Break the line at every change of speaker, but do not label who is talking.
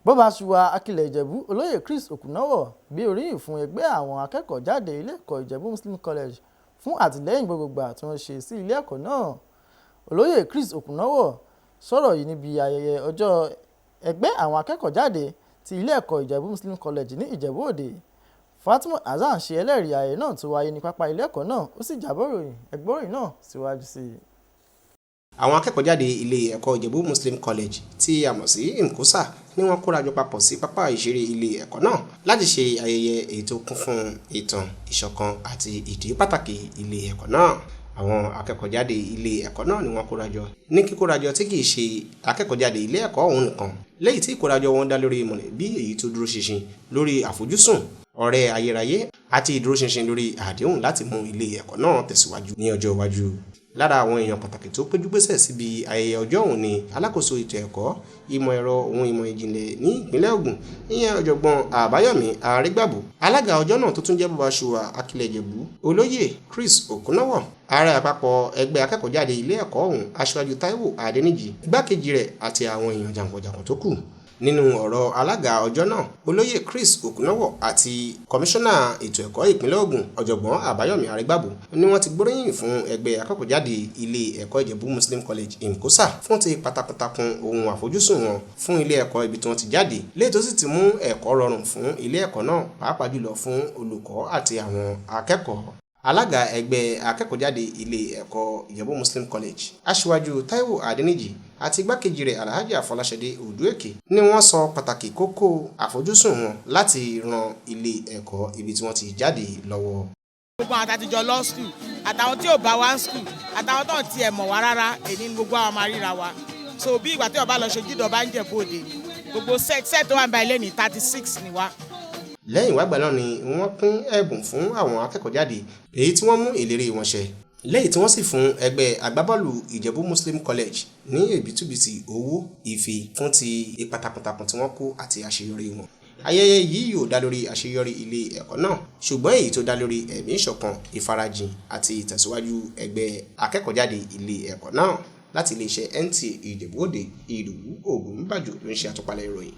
Bọ́ba Ṣùwà Akilẹ̀ Ìjẹ̀bú Olóyè Chris Okunọwọ̀ gbé oríyìn fún ẹgbẹ́ àwọn akẹ́kọ̀ọ́ jáde ilé ẹ̀kọ́ Ìjẹ̀bú Muslim College fún àtìlẹ́yìn gbogbogbà tí wọ́n ṣe sí ilé ẹ̀kọ́ náà. Olóyè Chris Okunọwọ̀ sọ̀rọ̀ yìí níbi ayẹyẹ ọjọ́ ẹgbẹ́ àwọn akẹ́kọ̀ọ́ jáde ti ilé ẹ̀kọ́ Ìjẹ̀bú Muslim College ní Ìjẹ̀bú Òde. Fatima Hasan ṣe ẹlẹ́rìí ayẹyẹ náà tó wáyé ní pápá ilé ẹ̀kọ́ náà, ó sì jábọ̀ ròyìn ẹgbọ́ròyìn náà síwájú sí i.
Àwọn akẹ́kọ̀ọ́ jáde ilé ẹ̀kọ́ Ìjẹ̀bú Muslim College tí a mọ̀ sí IMCOSA ni wọ́n kórajọ papọ̀ sí pápá ìṣeré ilé ẹ̀kọ́ náà láti ṣe ayẹyẹ èyí tó kún fún ìtàn, ìṣọ̀kan àti ìdí pàtàkì ilé ẹ̀kọ́ náà. Àwọn akẹ́kọ̀ọ́ jáde ilé ẹ̀kọ́ náà ni wọ́n kórajọ ní kíkórajọ tí kìí ṣe akẹ́kọ̀ọ́ jáde ilé ẹ̀kọ́ ọ̀hún nìkan, lẹ́yìn tí ìkórajọ wọn dá lórí mọ̀lẹ́bí èyí tó dúró ṣinṣin lórí àfojúsùn, ọ̀rẹ́ ayérayé àti ìdúróṣinṣin lórí àdéhùn láti mú ilé ẹ̀kọ́ náà tẹ̀síwájú ní ọjọ́ iwájú. Lára àwọn èèyàn pàtàkì tó péjú pésẹ̀ síbi ayẹyẹ ọjọ́ ọ̀hún ni alákòóso ètò ẹ̀kọ́, ìmọ̀ ẹ̀rọ ohun ìmọ̀ ìjìnlẹ̀ ní ìpínlẹ̀ Ògùn, ìyẹn ọ̀jọ̀gbọ́n Àbáyọ̀mí Arégbàbù. Alága ọjọ́ náà tó tún jẹ́ Bọ́ba Ṣùwà Akilẹ̀ Ìjẹ̀bú Olóyè Chris Okunọwọ̀, ààrẹ àpapọ̀ ẹgbẹ́ akẹ́kọ̀ọ́ jáde ilé ẹ̀kọ́ ọ̀hún Aṣíwájú Táíwò Adéníjì, igbákejì rẹ̀ àti àwọn èèyàn jàǹkànjàǹkàn tó kù. Nínú ọ̀rọ̀ alága ọjọ́ náà, Olóyè Chris Okunọwọ̀ àti kọmíṣánná ètò ẹ̀kọ́ ìpínlẹ̀ Ògùn ọ̀jọ̀gbọ́n Àbáyọ̀mí Arégbàbù ni wọ́n ti gbóríyìn fún ẹgbẹ́ akẹ́kọ̀ọ́ jáde ilé ẹ̀kọ́ Ìjẹ̀bú Muslim College IMCOSA fún ti takuntakun ohun àfojúsùn wọn fún ilé ẹ̀kọ́ ibi tí wọ́n ti jáde, léyìí tó sì ti mú ẹ̀kọ́ rọrùn fún ilé ẹ̀kọ́ náà, pàápàá jùlọ fún olùkọ́ àti àwọn akẹ́kọ̀ọ́. Alága ẹgbẹ́ akẹ́kọ̀ọ́ jáde ilé ẹ̀kọ́ Ìjẹ̀bú Muslim College Aṣíwájú Táíwò Adéníjì àti igbákejì rẹ̀ Alhaji Afọláṣadé Òdúèkè ni wọ́n sọ pàtàkì kókó àfojúsùn wọn láti ran ilé ẹ̀kọ́ ibi tí wọ́n ti jáde lọ́wọ́.
Gbogbo àwọn àtàtijọ́ lọ skul àtàwọn tí ò bá wá skul àtàwọn tó ń tiẹ̀ mọ̀ wá rárá, èyí ni gbogbo àwọn máa ríra wa. So bí ìgbà tí ọba lọ ṣojú ìdọ̀bá ń Jẹ̀bú Òde, gbogbo set tó wà ń ba ilé ní 36 ni wá.
Lẹ́yìn wàgbà náà ni wọ́n pín ẹ̀bùn fún àwọn akẹ́kọ̀ọ́ jáde èyí tí wọ́n mú ìlérí wọn ṣẹ, lẹ́yìn tí wọ́n sì fún ẹgbẹ́ agbábọ́ọ̀lù Ìjẹ̀bú Muslim College ní èbítúbitì owó ìfẹ́ fún ti ipa takuntakun tí wọ́n kó àti àṣeyọrí wọn. Ayẹyẹ yìí yóò dá lórí àṣeyọrí ilé ẹ̀kọ́ náà, ṣùgbọ́n èyí tó dá lórí ẹ̀mí ìṣọ̀kan, ìfarajìn àti ìtẹ̀síwájú ẹgbẹ́ akẹ́kọ̀ọ́ jáde ilé ẹ̀kọ́ náà. Láti iléeṣẹ́ NTA Ìjẹ̀bú Òde, Ìdòwú Ògúnbàjò ló ń ṣe àtúpalẹ̀ ìròyìn.